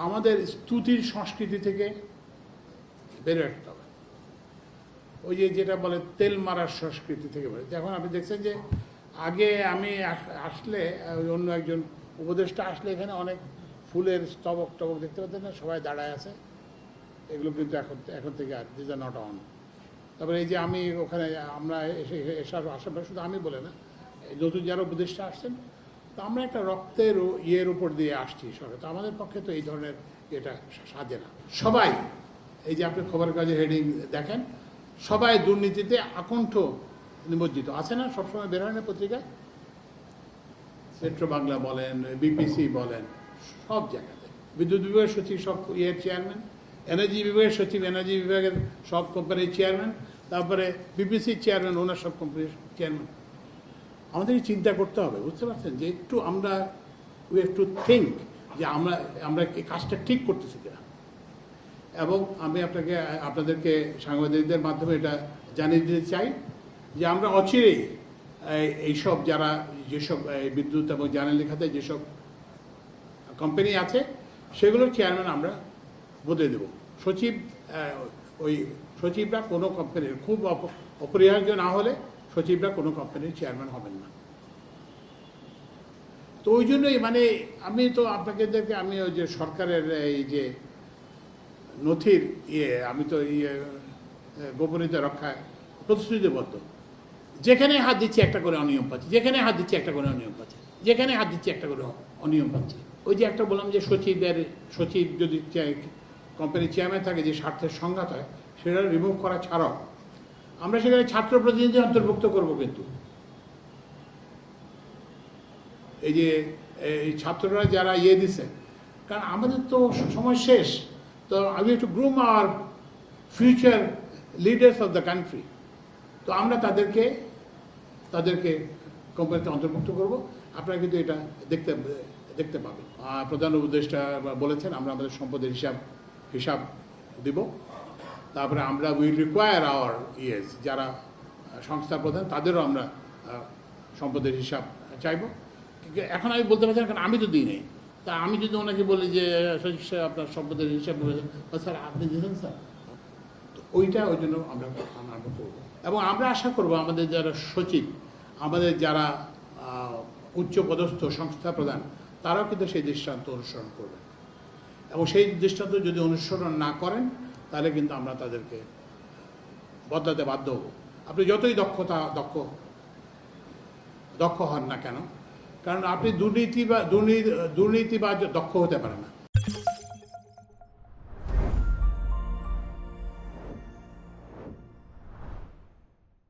আমাদের স্তুতির সংস্কৃতি থেকে বেরো আসতে হবে। ওই যে যেটা বলে তেল মারার সংস্কৃতি থেকে বেরো। এখন আপনি দেখছেন যে আগে আমি আসলে ওই অন্য একজন উপদেষ্টা আসলে এখানে অনেক ফুলের স্তবক টবক দেখতে পাচ্ছেন না, সবাই দাঁড়ায় আছে। এগুলো কিন্তু এখন থেকে আর দিস আর নট অন। তারপরে এই যে আমি ওখানে আমরা এসার আশেপাশে শুধু আমি বলে না, নতুন যারা উপদেষ্টা আসছেন, তো আমরা একটা রক্তের ইয়ের উপর দিয়ে আসছি সরকার, তো আমাদের পক্ষে তো এই ধরনের এটা সাজে না। সবাই এই যে আপনি খবরের কাগজে হেডিং দেখেন, সবাই দুর্নীতিতে আকণ্ঠ নিমজ্জিত আছে না, সবসময় বের হয় না পত্রিকায়, পেট্রো বাংলা বলেন, বিপিসি বলেন, সব জায়গাতে। বিদ্যুৎ বিভাগের সচিব সব ইয়ের চেয়ারম্যান, এনার্জি বিভাগের সচিব এনার্জি বিভাগের সব কোম্পানির চেয়ারম্যান, তারপরে বিপিসির চেয়ারম্যান ওনার সব কোম্পানির চেয়ারম্যান। আমাদের চিন্তা করতে হবে, বুঝতে পারছেন, যে একটু আমরা উই হ্যাভ টু থিঙ্ক যে আমরা এই কাজটা ঠিক করতেছি কিনা। এবং আমি আপনাদেরকে সাংবাদিকদের মাধ্যমে এটা জানিয়ে দিতে চাই যে আমরা অচিরেই এইসব যারা যেসব বিদ্যুৎ এবং জ্বালানি খাতে যেসব কোম্পানি আছে সেগুলোর চেয়ারম্যান আমরা বদলে দেব। ওই সচিবরা কোনো কোম্পানির, খুব অপরিহার্য না হলে সচিবরা কোনো কোম্পানির চেয়ারম্যান হবেন না। তো ওই জন্যই মানে আমি তো আপনাদেরকে আমি ওই যে সরকারের এই যে নথির আমি তো গোপনীয়তা রক্ষায় প্রতিশ্রুতিবদ্ধ। যেখানে হাত দিচ্ছি একটা করে অনিয়ম পাচ্ছি, যেখানে হাত দিচ্ছি একটা করে অনিয়ম পাচ্ছি, যেখানে হাত দিচ্ছি একটা করে অনিয়ম পাচ্ছি। ওই যে একটা বললাম যে সচিব যদি কোম্পানির চেয়ারম্যান থাকে, যে স্বার্থের সংঘাত হয়, সেটা রিমুভ করা ছাড়াও আমরা সেখানে ছাত্র প্রতিনিধি অন্তর্ভুক্ত করব। কিন্তু এই যে এই ছাত্ররা যারা দিছে, কারণ আমাদের তো সময় শেষ, তো we have to groom our future leaders of the country. তো আমরা তাদেরকে কোম্পানিতে অন্তর্ভুক্ত করব। আপনারা কিন্তু এটা দেখতে পাবেন। প্রধান উপদেষ্টা বলেছেন আমরা আমাদের সম্পদের হিসাব দিব। তারপরে আমরা উইল রিকোয়ার আওয়ার যারা সংস্থার প্রধান তাদেরও আমরা সম্পদের হিসাব চাইব। এখন আমি বলতে পারছি না, কারণ আমি তো দিই নেই। তা আমি যদি ওনাকে বলি যে আপনার সম্পদের হিসাব, স্যার আপনি দিয়েছেন স্যার, তো ওই জন্য আমরা করবো। এবং আমরা আশা করব আমাদের যারা সচিব, আমাদের যারা উচ্চপদস্থ সংস্থা প্রধান, তারাও কিন্তু সেই দৃষ্টান্ত অনুসরণ করবেন। এবং সেই দৃষ্টান্ত যদি অনুসরণ না করেন তাহলে কিন্তু আমরা তাদেরকে বদলাতে বাধ্য হব। আপনি যতই দক্ষ হন না কেন, কারণ আপনি দুর্নীতিবাজ দক্ষ হতে পারে না।